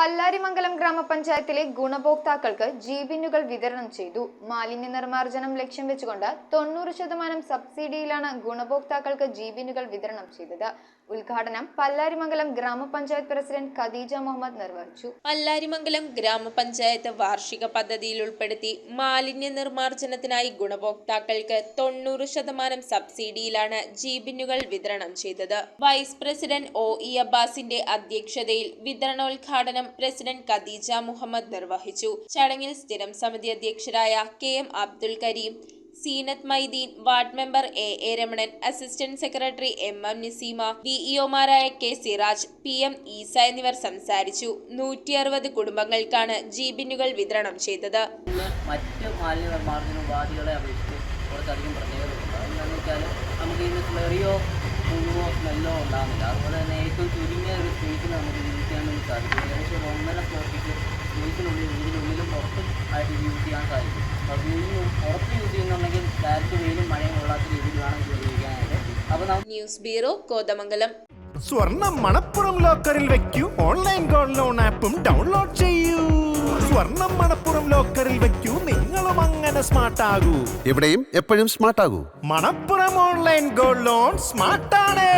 പല്ലാരിമംഗലം ഗ്രാമപഞ്ചായത്തിലെ ഗുണഭോക്താക്കൾക്ക് ജീബിനുകൾ വിതരണം ചെയ്തു. മാലിന്യ നിർമ്മാർജ്ജനം ലക്ഷ്യം വെച്ചുകൊണ്ട് 90% സബ്സിഡിയിലാണ് ഗുണഭോക്താക്കൾക്ക് ജീബിനുകൾ വിതരണം ചെയ്തത്. ഉദ്ഘാടനം പല്ലാരിമംഗലം ഗ്രാമപഞ്ചായത്ത് പ്രസിഡന്റ് ഖദീജ മുഹമ്മദ് നിർവഹിച്ചു. പല്ലാരിമംഗലം ഗ്രാമപഞ്ചായത്ത് വാർഷിക പദ്ധതിയിൽ ഉൾപ്പെടുത്തി മാലിന്യ നിർമ്മാർജ്ജനത്തിനായി ഗുണഭോക്താക്കൾക്ക് 90% സബ്സിഡിയിലാണ് ജീബിനുകൾ വിതരണം ചെയ്തത്. വൈസ് പ്രസിഡന്റ് OE അബ്ബാസിന്റെ അധ്യക്ഷതയിൽ വിതരണോദ്ഘാടനം പ്രസിഡന്റ് ഖദീജ മുഹമ്മദ് നിർവഹിച്ചു. ചടങ്ങിൽ സ്ഥിരം സമിതി അധ്യക്ഷരായ KM Abdul Karim, Zeenath Maideen, ward member AA Ramanan, assistant secretary MM Niseema, DEOമാരായ K സിറാജ്, PM ഈസ എന്നിവർ സംസാരിച്ചു. 160 കുടുംബങ്ങൾക്കാണ് ജീബിനുകൾ വിതരണം ചെയ്തത്. മറ്റ് മാലിന്യ നിർമ്മാർജ്ജന ഉപാധികളെ അപേക്ഷിച്ച് കുറച്ചധികം പ്രത്യേകതയുണ്ട്. എന്താണെന്ന് വെച്ചാൽ നമുക്ക് ഇതിന് സ്മെറിയോ പുഴുവോ സ്മെല്ലോ ഉണ്ടാകുന്നില്ല. അതുപോലെ തന്നെ ഏറ്റവും ചുരുങ്ങിയ ഒരു സ്പേസിൽ നമുക്ക് യൂസ് ചെയ്യാൻ വേണ്ടി സാധിക്കും. ഏകദേശം 1.5 സ്ക്വയർ ഫീറ്റ് സ്പേസിനുള്ളിൽ വീടിനുള്ളിലും പുറത്തും ആയിട്ട് യൂസ് ചെയ്യാൻ സാധിക്കും. അപ്പോൾ വീടിന് പുറത്ത് യൂസ് ചെയ്യുന്നുണ്ടെങ്കിൽ ഡയറക്റ്റ് വെയിലും മഴയും കൊള്ളാത്ത രീതിയിൽ വേണം ഇത് ഉപയോഗിക്കാനായിട്ട്. അപ്പോൾ ന്യൂസ് ബ്യൂറോ, കോതമംഗലം. സ്വർണം മണപ്പുറം ലോക്കറിൽ വെക്കൂ. ഓൺലൈൻ ഗോൾഡ് ലോൺ ആപ്പും ഡൗൺലോഡ് ചെയ്യൂ. സ്വർണം മണപ്പുറം ലോക്കറിൽ വെക്കൂ. നിങ്ങളും അങ്ങനെ സ്മാർട്ട് ആകൂ. എവിടെയും എപ്പോഴും സ്മാർട്ട് ആകൂ. Manappuram online gold loan സ്മാർട്ടാണ്.